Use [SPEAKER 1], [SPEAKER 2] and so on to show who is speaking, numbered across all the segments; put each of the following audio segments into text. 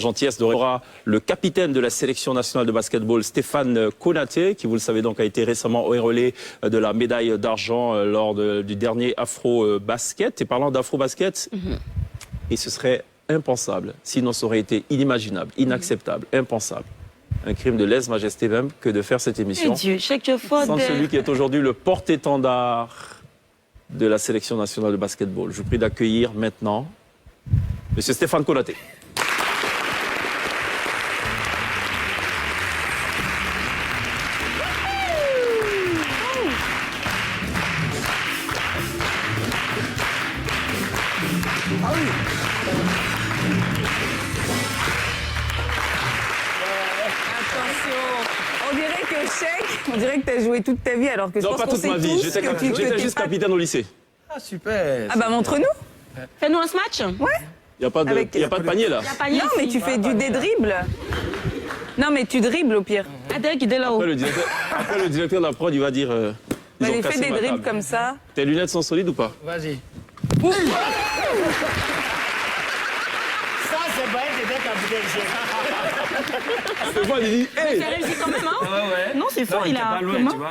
[SPEAKER 1] gentillesse de recevoir le capitaine de la sélection nationale de basketball, Stéphane Konaté, qui, vous le savez, donc a été récemment au relais de la médaille d'argent lors du dernier Afro-Basket. Et parlant d'Afro-Basket, et ce serait impensable, sinon ça aurait été inimaginable, inacceptable, impensable. Un crime de lèse-majesté même que de faire cette émission sans celui qui est aujourd'hui le porte-étendard de la sélection nationale de basketball. Je vous prie d'accueillir maintenant Monsieur Stéphane Konaté.
[SPEAKER 2] On dirait que tu as joué toute ta vie alors que je
[SPEAKER 1] non,
[SPEAKER 2] pense
[SPEAKER 1] pas
[SPEAKER 2] qu'on
[SPEAKER 1] toute ma vie. J'étais juste capitaine au lycée.
[SPEAKER 3] Ah, super.
[SPEAKER 2] Ah bah montre-nous.
[SPEAKER 4] Fais-nous un match.
[SPEAKER 2] Ouais.
[SPEAKER 1] Il n'y a pas de panier là.
[SPEAKER 2] Non mais tu fais du dédribble. Non mais tu dribbles au pire.
[SPEAKER 4] Adèle qui est là-haut.
[SPEAKER 1] Après le directeur de la prod, il va dire...
[SPEAKER 2] Bah, il fait des dribbles comme ça.
[SPEAKER 1] Tes lunettes sont solides ou pas?
[SPEAKER 3] Vas-y. Ça, c'est pas être capitaine.
[SPEAKER 1] Stéphane, il dit... Hey.
[SPEAKER 4] Il a réussi quand même, hein?
[SPEAKER 3] Ouais.
[SPEAKER 4] Non, c'est fort, il a...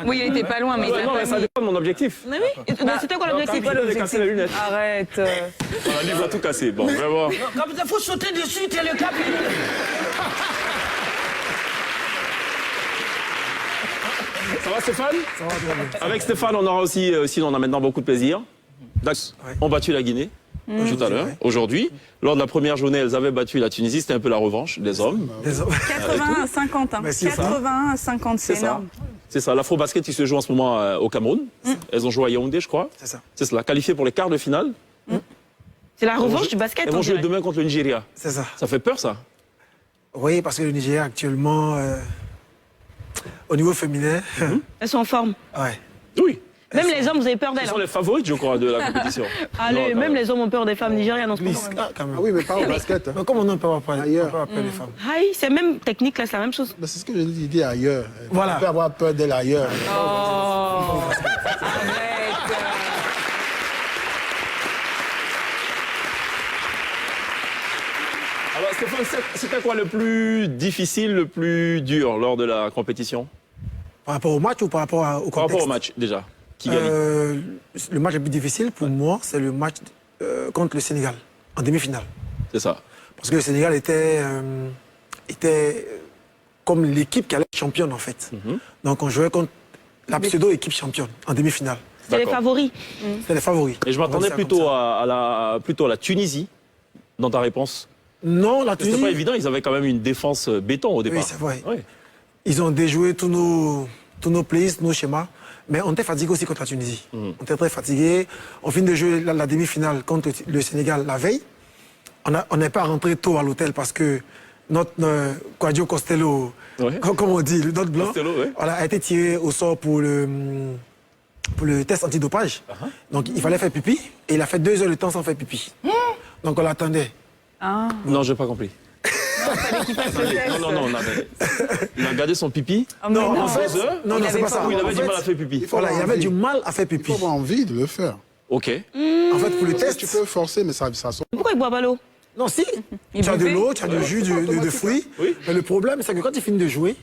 [SPEAKER 2] Oui, il était pas loin, mais il a
[SPEAKER 1] Non, mais
[SPEAKER 2] pas
[SPEAKER 1] ça
[SPEAKER 2] mis.
[SPEAKER 1] dépend de mon objectif.
[SPEAKER 4] Mais oui. C'était quoi l'objectif?
[SPEAKER 1] J'ai cassé les lunettes.
[SPEAKER 2] Arrête.
[SPEAKER 1] Voilà, lui, il va tout casser. Bon, vraiment.
[SPEAKER 3] Capitaine, faut sauter dessus, t'es le capitaine.
[SPEAKER 1] Ça va Stéphane? Ça va très bien. Avec Stéphane, on aura aussi on a maintenant beaucoup de plaisir. Dax ont battu la Guinée tout à l'heure, aujourd'hui. Lors de la première journée, elles avaient battu la Tunisie. C'était un peu la revanche des hommes.
[SPEAKER 2] 81 à 50. Hein. 81 à 50, c'est énorme.
[SPEAKER 1] C'est ça, l'Afro-Basket qui se joue en ce moment au Cameroun. Elles ont joué à Yaoundé, je crois.
[SPEAKER 5] C'est ça.
[SPEAKER 1] C'est cela, qualifiées pour les quarts de finale.
[SPEAKER 4] C'est la revanche du basket,
[SPEAKER 1] Elles vont jouer demain contre le Nigeria.
[SPEAKER 5] C'est ça.
[SPEAKER 1] Ça fait peur, ça?
[SPEAKER 5] Oui, parce que le Nigeria, actuellement, au niveau féminin,
[SPEAKER 4] Elles sont en forme.
[SPEAKER 5] ouais.
[SPEAKER 1] Oui.
[SPEAKER 4] Même les hommes, vous avez peur
[SPEAKER 1] Ce
[SPEAKER 4] d'elles.
[SPEAKER 1] sont les favorites, je crois, de la compétition.
[SPEAKER 4] Allez, même les hommes ont peur des femmes nigérianes en ce moment.
[SPEAKER 5] Quand même.
[SPEAKER 6] Ah oui, mais pas au basket. Hein.
[SPEAKER 5] Mais comment on peut avoir peur
[SPEAKER 6] Ailleurs.
[SPEAKER 5] des femmes?
[SPEAKER 4] Aïe, c'est même technique, là, c'est la même chose.
[SPEAKER 6] Ben, c'est ce que je dis ailleurs.
[SPEAKER 5] Voilà.
[SPEAKER 6] On peut avoir peur d'elle ailleurs.
[SPEAKER 1] Alors Stéphane, c'était quoi le plus difficile, le plus dur lors de la compétition?
[SPEAKER 5] Par rapport au match ou par rapport au contexte?
[SPEAKER 1] Par rapport au match, déjà. Qui gagne?
[SPEAKER 5] Le match le plus difficile pour moi, c'est le match contre le Sénégal, en demi-finale.
[SPEAKER 1] C'est ça.
[SPEAKER 5] Parce que le Sénégal était comme l'équipe qui allait être championne, en fait. Donc on jouait contre la pseudo-équipe championne, en demi-finale.
[SPEAKER 4] C'est les favoris.
[SPEAKER 5] C'était les favoris.
[SPEAKER 1] Et je m'attendais plutôt à la Tunisie, dans ta réponse.
[SPEAKER 5] Non, la
[SPEAKER 1] C'était
[SPEAKER 5] Tunisie...
[SPEAKER 1] pas évident, ils avaient quand même une défense béton au départ.
[SPEAKER 5] Oui, c'est vrai.
[SPEAKER 1] Ouais.
[SPEAKER 5] Ils ont déjoué tous nos plays, nos schémas. Mais on était fatigué aussi contre la Tunisie. On était très fatigué. On finit de jouer la demi-finale contre le Sénégal la veille. On n'est pas rentré tôt à l'hôtel parce que notre Quadio Costello, comme on dit, notre blanc, voilà, a été tiré au sort pour le test antidopage. Donc il fallait faire pipi. Et il a fait 2 heures de temps sans faire pipi. Donc on l'attendait.
[SPEAKER 1] Non, j'ai pas compris. Non, il a gardé son pipi.
[SPEAKER 5] Non, en fait, non,
[SPEAKER 1] il
[SPEAKER 5] c'est pas ça.
[SPEAKER 1] Il avait
[SPEAKER 5] En
[SPEAKER 1] du
[SPEAKER 5] fait,
[SPEAKER 1] mal à faire pipi.
[SPEAKER 5] Voilà, il avait du mal à faire pipi.
[SPEAKER 6] Il faut avoir envie de le faire.
[SPEAKER 1] Ok.
[SPEAKER 5] En fait, pour le
[SPEAKER 6] Parce que
[SPEAKER 5] test,
[SPEAKER 6] tu peux forcer, mais ça sort.
[SPEAKER 4] Pourquoi ils boivent pas l'eau?
[SPEAKER 5] non, si. Tu as de l'eau, tu as du jus de fruits.
[SPEAKER 1] Oui.
[SPEAKER 5] Mais le problème, c'est que quand tu finis de jouer,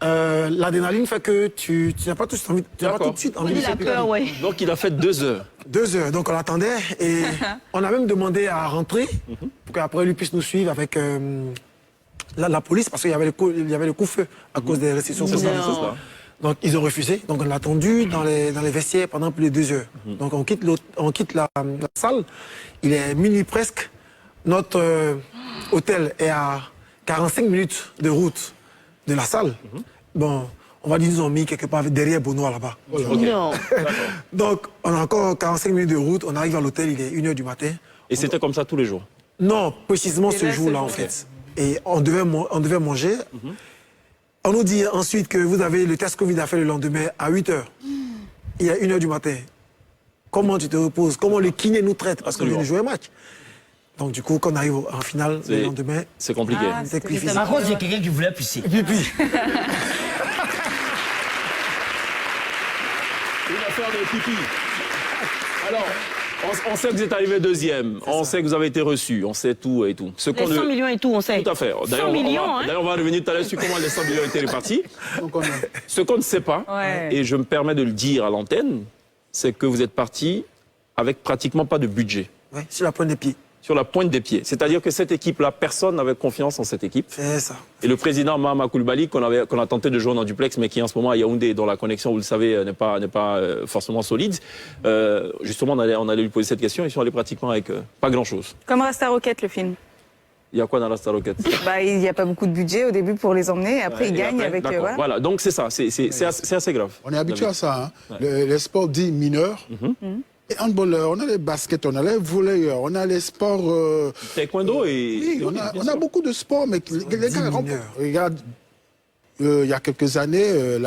[SPEAKER 5] l'adrénaline fait que tu n'as pas tout de suite envie de
[SPEAKER 4] Il a
[SPEAKER 5] faire pipi.
[SPEAKER 4] peur, ouais.
[SPEAKER 1] Donc il a fait 2 heures.
[SPEAKER 5] 2 heures, donc on l'attendait et on a même demandé à rentrer pour qu'après lui puisse nous suivre avec la police parce qu'il y avait le coup-feu à cause des restrictions sociales. Donc ils ont refusé, donc on l'a attendu dans les vestiaires pendant plus de 2 heures. Donc on quitte la salle, il est minuit presque, notre hôtel est à 45 minutes de route de la salle. Bon, on va dire qu'ils nous ont mis quelque part derrière Bonois là-bas.
[SPEAKER 4] Non.
[SPEAKER 5] Donc, on a encore 45 minutes de route, on arrive à l'hôtel, il est 1h du matin.
[SPEAKER 1] Et c'était comme ça tous les jours?
[SPEAKER 5] Non, précisément ce jour-là, en fait. Et on devait manger. On nous dit ensuite que vous avez le test Covid à faire le lendemain à 8h. Il est 1h du matin. Comment tu te reposes? Comment le kiné nous traite? Parce qu'on vient de jouer un match. Donc, du coup, quand on arrive en finale le lendemain,
[SPEAKER 1] c'est compliqué.
[SPEAKER 5] c'est difficile.
[SPEAKER 3] Par contre, il y a quelqu'un qui voulait pisser.
[SPEAKER 5] Pipi.
[SPEAKER 1] Une affaire de pipi. Alors, On sait que vous êtes arrivé deuxième. On sait que vous avez été reçu. On sait tout et tout. Ce
[SPEAKER 4] Les
[SPEAKER 1] qu'on
[SPEAKER 4] 100
[SPEAKER 1] ne-
[SPEAKER 4] millions et tout, on sait.
[SPEAKER 1] Tout à fait.
[SPEAKER 4] 100 millions, hein.
[SPEAKER 1] D'ailleurs, on va revenir tout à l'heure sur comment les 100 millions ont été répartis.
[SPEAKER 6] Donc, on a-
[SPEAKER 1] Ce qu'on ne sait pas,
[SPEAKER 2] Ouais.
[SPEAKER 1] et je me permets de le dire à l'antenne, c'est que vous êtes parti avec pratiquement pas de budget,
[SPEAKER 5] Ouais, sur la pointe des pieds.
[SPEAKER 1] sur la pointe des pieds. C'est-à-dire que cette équipe-là, personne n'avait confiance en cette équipe.
[SPEAKER 5] C'est ça.
[SPEAKER 1] Et le président Mahama Koulibaly, qu'on a tenté de jouer en duplex, mais qui en ce moment à Yaoundé, dont la connexion, vous le savez, n'est pas forcément solide, justement, on allait lui poser cette question, ils sont allés pratiquement avec pas grand-chose.
[SPEAKER 2] Comme Rasta Rocket, le film.
[SPEAKER 1] Il y a quoi dans la Star Rocket?
[SPEAKER 2] Bah, il n'y a pas beaucoup de budget au début pour les emmener. Après, ils
[SPEAKER 1] Et
[SPEAKER 2] gagnent
[SPEAKER 1] après,
[SPEAKER 2] avec.
[SPEAKER 1] d'accord. Voilà, donc c'est ça, c'est assez grave.
[SPEAKER 6] On est habitué à ça. Hein. Les sports dits mineurs. Et handballeurs, on a les baskets, on a les volleyeurs, on a les sports.
[SPEAKER 1] Taekwondo et...
[SPEAKER 6] Oui, on
[SPEAKER 1] bien
[SPEAKER 6] a
[SPEAKER 1] sûr.
[SPEAKER 6] beaucoup de sports, mais les gars,
[SPEAKER 5] mineurs.
[SPEAKER 6] regarde, il y a quelques années,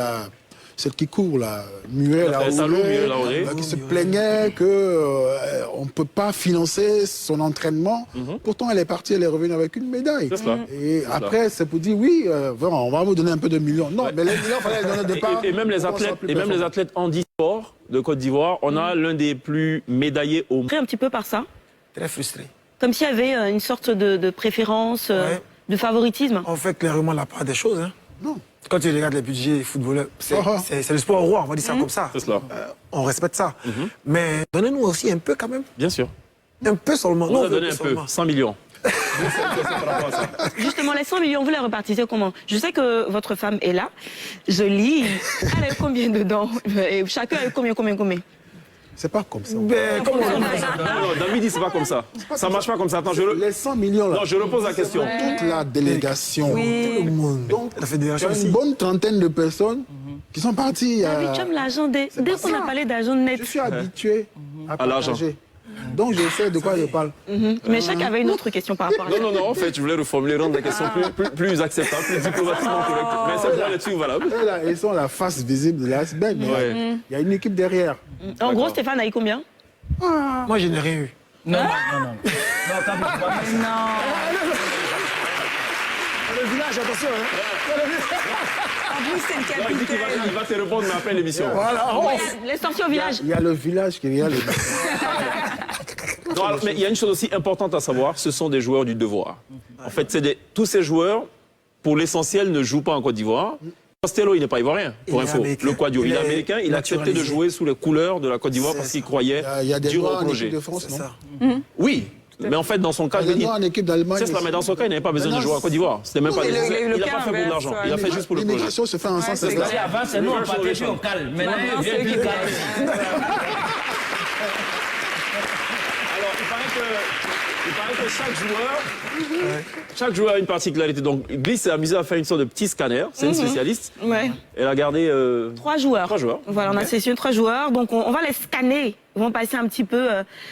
[SPEAKER 6] celle qui court, là, Muriel Laouré, qui se plaignait qu'on ne peut pas financer son entraînement. Pourtant, elle est partie, elle est revenue avec une médaille.
[SPEAKER 1] C'est cela.
[SPEAKER 6] Et après, c'est pour dire, oui, on va vous donner un peu de millions. Non, mais les millions, il fallait les donner au départ.
[SPEAKER 1] Et même les athlètes handisport de Côte d'Ivoire, on a l'un des plus médaillés au monde.
[SPEAKER 4] Un petit peu par ça.
[SPEAKER 5] Très frustré.
[SPEAKER 4] Comme s'il y avait une sorte de préférence,
[SPEAKER 5] Ouais.
[SPEAKER 4] de favoritisme.
[SPEAKER 5] On fait clairement la part des choses. Hein.
[SPEAKER 6] Non.
[SPEAKER 5] Quand tu regardes les budgets footballeurs, c'est le sport roi, on va dire ça comme ça.
[SPEAKER 1] C'est cela.
[SPEAKER 5] On respecte ça. Mais donnez-nous aussi un peu quand même.
[SPEAKER 1] Bien sûr.
[SPEAKER 5] Un peu seulement.
[SPEAKER 1] On
[SPEAKER 5] Non,
[SPEAKER 1] a donné un peu,
[SPEAKER 5] seulement.
[SPEAKER 1] 100 millions.
[SPEAKER 4] Justement, les 100 millions, vous les repartissez comment? Je sais que votre femme est là. Je lis. Elle a eu combien dedans? Et chacun a eu combien?
[SPEAKER 6] C'est pas comme ça.
[SPEAKER 5] Ben, comment on
[SPEAKER 1] Non, David dit c'est pas comme ça. Ça marche pas comme ça. Attends,
[SPEAKER 6] Les 100 millions, là.
[SPEAKER 1] Non, je repose la question.
[SPEAKER 6] Toute la délégation.
[SPEAKER 5] Tout le monde.
[SPEAKER 6] Donc,
[SPEAKER 5] la
[SPEAKER 6] il y
[SPEAKER 5] fédération
[SPEAKER 6] a
[SPEAKER 5] aussi.
[SPEAKER 6] une bonne trentaine de personnes qui sont parties.
[SPEAKER 4] David, tu aimes l'argent. Dès qu'on a parlé d'argent net.
[SPEAKER 6] Je suis habitué à
[SPEAKER 1] l'argent.
[SPEAKER 6] partager. Donc, je sais de quoi je parle.
[SPEAKER 4] Mais chacun avait une autre question par rapport à ça.
[SPEAKER 1] Non, en fait, je voulais reformuler, rendre la question plus acceptable, plus diplomatiquement correcte. Mais c'est bien là-dessus, valable.
[SPEAKER 6] Eux, là, ils sont la face visible de l'iceberg. mais
[SPEAKER 1] Ouais.
[SPEAKER 6] Il y a une équipe derrière.
[SPEAKER 4] En gros, Stéphane a eu combien?
[SPEAKER 5] Moi, je n'ai rien eu.
[SPEAKER 3] Non. Non, Kapi, tu vas pas-
[SPEAKER 5] Le village, attention. Hein.
[SPEAKER 2] En plus, c'est le
[SPEAKER 1] Non, il dit qu'il
[SPEAKER 2] capitaine.
[SPEAKER 1] va te répondre, mais après l'émission.
[SPEAKER 5] Voilà.
[SPEAKER 4] Les sorties au village.
[SPEAKER 6] Il y a le village qui regarde.
[SPEAKER 1] Non, alors, mais il y a une chose aussi importante à savoir, ce sont des joueurs du devoir. En fait, tous ces joueurs, pour l'essentiel, ne jouent pas en Côte d'Ivoire. Costello, il n'est pas ivoirien, pour
[SPEAKER 5] Il est
[SPEAKER 1] info.
[SPEAKER 5] américain.
[SPEAKER 1] Le Quadio, il est américain, il a accepté de
[SPEAKER 5] naturalisé.
[SPEAKER 1] jouer sous les couleurs de la Côte d'Ivoire
[SPEAKER 5] C'est
[SPEAKER 1] parce qu'il
[SPEAKER 5] ça.
[SPEAKER 1] croyait
[SPEAKER 6] Il y a des
[SPEAKER 1] dur
[SPEAKER 6] noirs
[SPEAKER 1] au
[SPEAKER 6] en
[SPEAKER 1] projet.
[SPEAKER 6] équipe de France,
[SPEAKER 5] C'est
[SPEAKER 6] non?
[SPEAKER 5] ça.
[SPEAKER 1] Oui, mais en fait, dans son cas,
[SPEAKER 6] Il y a des noirs en équipe d'Allemagne.
[SPEAKER 1] c'est cela, mais dans son cas, il n'avait pas besoin de
[SPEAKER 6] Maintenant,
[SPEAKER 1] jouer à Côte d'Ivoire. C'était même pas.
[SPEAKER 2] mais
[SPEAKER 1] Il
[SPEAKER 2] le
[SPEAKER 1] n'a
[SPEAKER 2] cas
[SPEAKER 1] pas fait pour
[SPEAKER 2] inverse,
[SPEAKER 1] l'argent.
[SPEAKER 2] ouais.
[SPEAKER 1] Il a fait juste pour le projet.
[SPEAKER 6] L'immigration se fait en sens
[SPEAKER 2] c'est
[SPEAKER 6] inverse.
[SPEAKER 2] clair.
[SPEAKER 3] Avant, c'est nous, on partait puis on calme. Maintenant,
[SPEAKER 2] Maintenant,
[SPEAKER 3] il vient
[SPEAKER 2] c'est
[SPEAKER 3] puis
[SPEAKER 2] eux qui
[SPEAKER 3] calme.
[SPEAKER 1] Alors, il paraît que chaque joueur a une particularité. Donc, Bliss s'est amusé à faire une sorte de petit scanner. C'est une spécialiste.
[SPEAKER 4] Ouais.
[SPEAKER 1] Elle a gardé
[SPEAKER 4] 3 joueurs.
[SPEAKER 1] 3 joueurs.
[SPEAKER 4] Voilà, on a sélectionné 3 joueurs. Donc, on va les scanner. Ils vont passer un petit peu.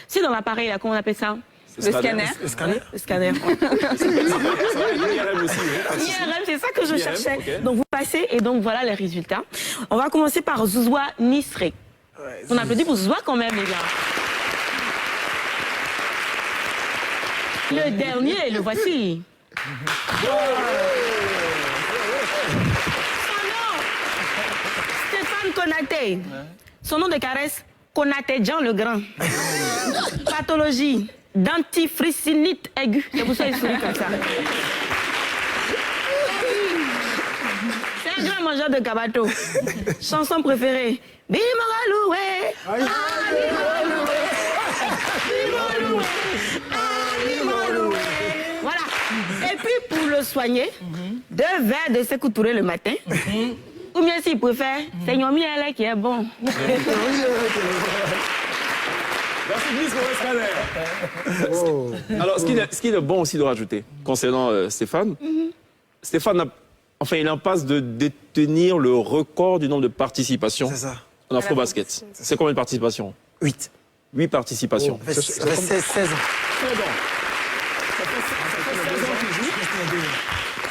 [SPEAKER 4] C'est dans l'appareil, là, comment on appelle ça?
[SPEAKER 2] Le scanner.
[SPEAKER 5] Le scanner.
[SPEAKER 4] Le scanner.
[SPEAKER 1] IRM aussi. Oui.
[SPEAKER 4] IRM, c'est ça que je
[SPEAKER 1] IRM,
[SPEAKER 4] cherchais.
[SPEAKER 1] ok.
[SPEAKER 4] Donc, vous passez et donc, voilà les résultats. On va commencer par Zouzoua Nisré. On applaudit pour Zouzoua quand même, les gars. Le dernier, le voici. Son nom, Stéphane Konaté. Son nom de caresse, Konaté Jean le Grand. Pathologie, dentifricinite aiguë. C'est pour ça qu'il sourit comme ça. C'est un grand mangeur de cabato. Chanson préférée. Bimoraloué. Voilà. Et puis pour le soigner, 2 verres de Sékou Touré le matin. Ou bien s'il préfère, c'est Nyomi Ele qui est bon.
[SPEAKER 1] Merci Bliss pour le scanner. Alors, ce qui est bon aussi de rajouter concernant Stéphane, Stéphane, il est en passe de détenir le record du nombre de participations
[SPEAKER 5] C'est ça.
[SPEAKER 1] en Afrobasket. C'est combien de participations?
[SPEAKER 5] 8.
[SPEAKER 1] 8 participations.
[SPEAKER 5] Ça fait 16 ans.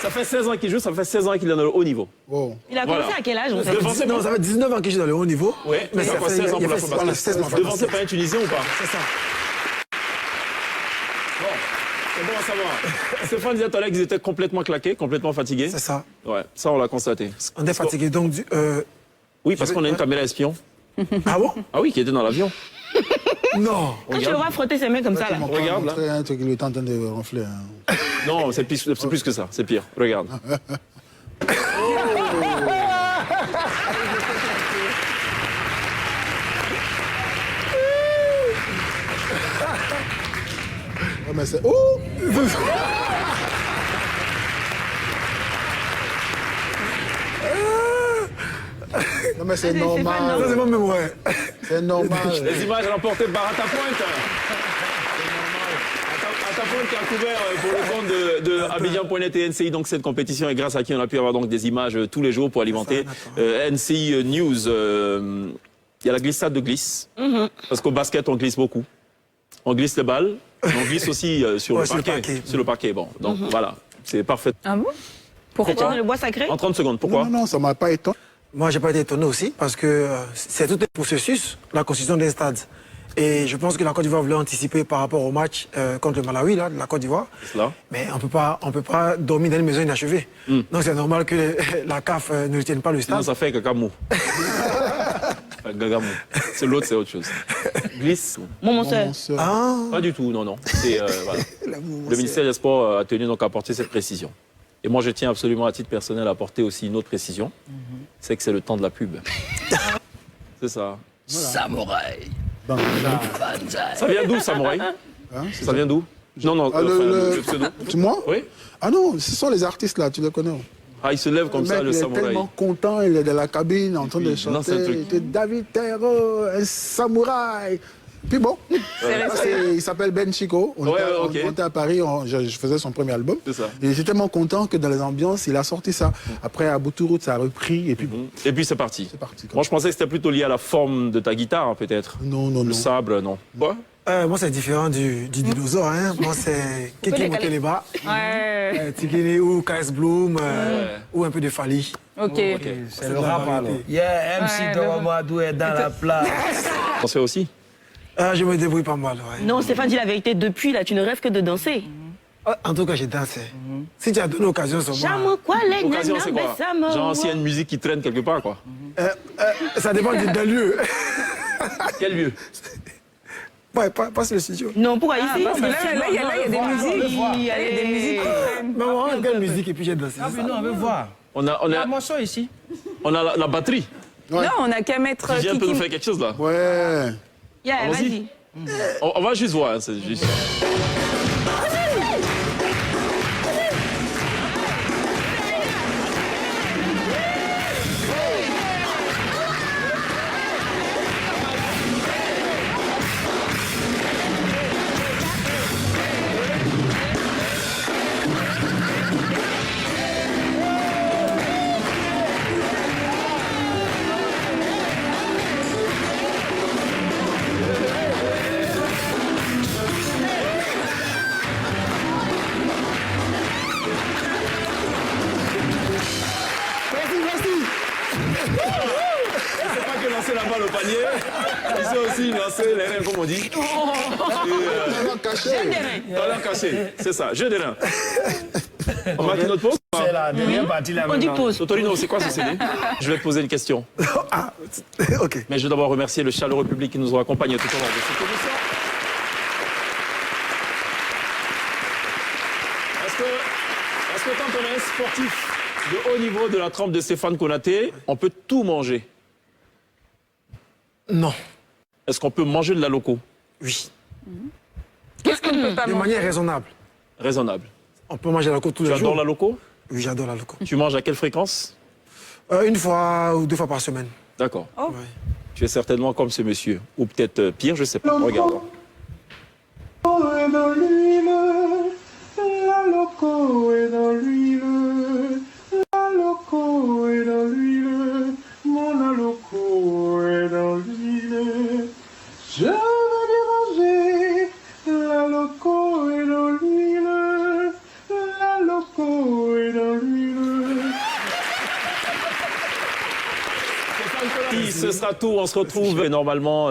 [SPEAKER 1] Ça fait 16 ans qu'il joue, ça fait 16 ans qu'il est dans le haut niveau.
[SPEAKER 6] Wow.
[SPEAKER 4] Il a commencé
[SPEAKER 1] Voilà.
[SPEAKER 4] à quel âge, en fait?
[SPEAKER 1] Devancé
[SPEAKER 5] Non, ça fait 19 ans que je suis dans le haut niveau.
[SPEAKER 1] Oui,
[SPEAKER 5] mais ça fait
[SPEAKER 1] 16 ans
[SPEAKER 5] il
[SPEAKER 1] pour
[SPEAKER 5] a fait- voilà,
[SPEAKER 1] l'Afrobasket.
[SPEAKER 5] 16 ans.
[SPEAKER 1] Devancé par un Tunisien ou pas?
[SPEAKER 5] C'est ça.
[SPEAKER 1] Bon, c'est bon à savoir. Stéphane disait tout à l'heure qu'ils étaient complètement claqués, complètement fatigués.
[SPEAKER 5] C'est ça.
[SPEAKER 1] Ouais, ça on l'a constaté.
[SPEAKER 5] On est fatigué. Donc,
[SPEAKER 1] Oui, parce qu'on a une caméra espion.
[SPEAKER 5] ah bon?
[SPEAKER 1] Ah oui, qui était dans l'avion.
[SPEAKER 5] Non.
[SPEAKER 4] Quand tu le vois frotter ses mains comme ça, là.
[SPEAKER 1] Regarde, là.
[SPEAKER 6] Un truc, il est en train de ronfler. Hein.
[SPEAKER 1] Non, c'est plus que ça, c'est pire. Regarde.
[SPEAKER 6] Ouais, mais c'est... Oh. Non, mais c'est normal.
[SPEAKER 5] Ça, c'est pas même, ouais.
[SPEAKER 6] C'est normal.
[SPEAKER 1] Les images rapportées par Atapointe. Atapointe qui a couvert pour le compte de Abidjan.net et NCI donc cette compétition et grâce à qui on a pu avoir donc des images tous les jours pour alimenter NCI News. Il y a la glissade de glisse parce qu'au basket on glisse beaucoup. On glisse les balles, on glisse aussi sur, le parquet, sur le parquet. Bon, donc voilà, c'est parfait.
[SPEAKER 2] Ah bon?
[SPEAKER 4] C'est
[SPEAKER 2] Pourquoi?
[SPEAKER 4] dans le bois sacré?
[SPEAKER 1] En 30 secondes, pourquoi?
[SPEAKER 6] Non, ça m'a pas étonné.
[SPEAKER 5] Moi, j'ai pas été étonné aussi parce que c'est tout un processus, la construction des stades. Et je pense que la Côte d'Ivoire voulait anticiper par rapport au match contre le Malawi, là, de la Côte d'Ivoire. Mais on peut pas dormir dans une maison inachevée. Donc c'est normal que la CAF ne tienne pas le stade.
[SPEAKER 1] Sinon, ça fait Gagamou. Gagamou. C'est l'autre, c'est autre chose. Glisse.
[SPEAKER 4] Mon soeur.
[SPEAKER 5] Ah,
[SPEAKER 1] Pas du tout, non, non. C'est, voilà. Le ministère des Sports a tenu donc à apporter cette précision. Et moi, je tiens absolument à titre personnel à apporter aussi une autre précision. C'est que c'est le temps de la pub. C'est ça.
[SPEAKER 3] Samouraï.
[SPEAKER 1] Ça vient d'où, Samouraï? Ça vient d'où? Non, non, le pseudo.
[SPEAKER 6] Moi?
[SPEAKER 1] Oui.
[SPEAKER 6] Ah non, ce sont les artistes là, tu les connais.
[SPEAKER 1] Ah, il se lève comme
[SPEAKER 6] Le
[SPEAKER 1] ça,
[SPEAKER 6] mec,
[SPEAKER 1] le
[SPEAKER 6] il est
[SPEAKER 1] Samouraï.
[SPEAKER 6] tellement content, il est dans la cabine en train de
[SPEAKER 1] Oui, non, c'est un
[SPEAKER 6] chanter.
[SPEAKER 1] truc.
[SPEAKER 6] Il était David Terreau, un samouraï. Puis bon, il s'appelle Ben Chico. On était à Paris, je faisais son premier album.
[SPEAKER 1] C'est ça.
[SPEAKER 6] Et j'étais tellement content que dans les ambiances, il a sorti ça. Après, à Boutouroute, ça a repris. Et puis bon,
[SPEAKER 1] Et puis c'est parti.
[SPEAKER 6] c'est parti.
[SPEAKER 1] Moi, je pensais que c'était plutôt lié à la forme de ta guitare, peut-être.
[SPEAKER 6] Non,
[SPEAKER 1] Le sabre, non. Quoi?
[SPEAKER 5] moi, c'est différent du dinosaure. Hein. Moi, c'est Kiki Mokeleba,
[SPEAKER 2] Ouais.
[SPEAKER 5] Tikini ou KS Bloom, ou un peu de Fali.
[SPEAKER 2] Ok.
[SPEAKER 3] C'est le rap alors. Yeah, MC
[SPEAKER 2] Ouais,
[SPEAKER 3] Dowamadou est dans la place.
[SPEAKER 1] On se fait aussi?
[SPEAKER 5] Je me débrouille pas mal. Ouais.
[SPEAKER 4] Non, Stéphane dit la vérité. Depuis, là, tu ne rêves que de danser.
[SPEAKER 5] En tout cas, j'ai dansé. Si tu as donné l'occasion sur moi.
[SPEAKER 4] J'aime quoi les
[SPEAKER 1] L'occasion, c'est
[SPEAKER 4] nanas,
[SPEAKER 1] quoi?
[SPEAKER 4] mais ça me
[SPEAKER 1] Genre, s'il y a une musique qui traîne quelque part, quoi.
[SPEAKER 5] Ça dépend d'un lieu.
[SPEAKER 1] Quel lieu?
[SPEAKER 5] Ouais, pas sur le studio.
[SPEAKER 4] Non, pourquoi ici?
[SPEAKER 2] Parce que là, il y a des musiques. Il y a des musiques qui traînent.
[SPEAKER 5] Mais moi, quelle musique et puis j'ai dansé.
[SPEAKER 3] Ah, mais non, on veut voir.
[SPEAKER 1] On a
[SPEAKER 3] Il y a un morceau ici.
[SPEAKER 1] la batterie.
[SPEAKER 2] Non, on n'a qu'à mettre
[SPEAKER 1] Tu viens un peu
[SPEAKER 2] Kiki.
[SPEAKER 1] nous faire quelque chose, là.
[SPEAKER 6] Ouais.
[SPEAKER 2] Yeah,
[SPEAKER 1] Allons-y.
[SPEAKER 2] vas-y.
[SPEAKER 1] On va juste voir, hein, c'est juste... C'est pas que lancer la balle au panier, il sait aussi lancer les reins, comme on dit.
[SPEAKER 6] Talent caché.
[SPEAKER 1] Talent caché, c'est ça, jeu des reins. On marque une autre pause?
[SPEAKER 3] C'est la dernière partie là.
[SPEAKER 4] On dit pause.
[SPEAKER 1] Totorino, c'est quoi ce CD? Je vais te poser une question.
[SPEAKER 5] Ah, ok.
[SPEAKER 1] Mais je veux d'abord remercier le chaleureux public qui nous ont accompagnés tout au long de cette émission. Est-ce que quand on est un sportif de haut niveau de la trempe de Stéphane Konaté, on peut tout manger?
[SPEAKER 5] Non.
[SPEAKER 1] Est-ce qu'on peut manger de la loco?
[SPEAKER 5] Oui.
[SPEAKER 2] Qu'est-ce qu'on ne peut pas
[SPEAKER 5] De
[SPEAKER 2] manger?
[SPEAKER 5] manière raisonnable.
[SPEAKER 1] Raisonnable.
[SPEAKER 5] On peut manger la côte tous
[SPEAKER 1] Tu
[SPEAKER 5] les
[SPEAKER 1] adores
[SPEAKER 5] jours.
[SPEAKER 1] la loco?
[SPEAKER 5] Oui, j'adore la loco.
[SPEAKER 1] Tu manges à quelle fréquence?
[SPEAKER 5] Une fois ou 2 fois par semaine.
[SPEAKER 1] D'accord.
[SPEAKER 2] Oh.
[SPEAKER 5] Ouais.
[SPEAKER 1] Tu es certainement comme ce monsieur. Ou peut-être pire, je sais pas. Regarde.
[SPEAKER 7] est dans l'huile, la loco est dans l'huile, la loco est dans l'huile, mon loco est dans l'huile. Je veux manger, la loco est dans l'huile, la loco est dans l'huile.
[SPEAKER 1] Ce sera tout. On se retrouve normalement.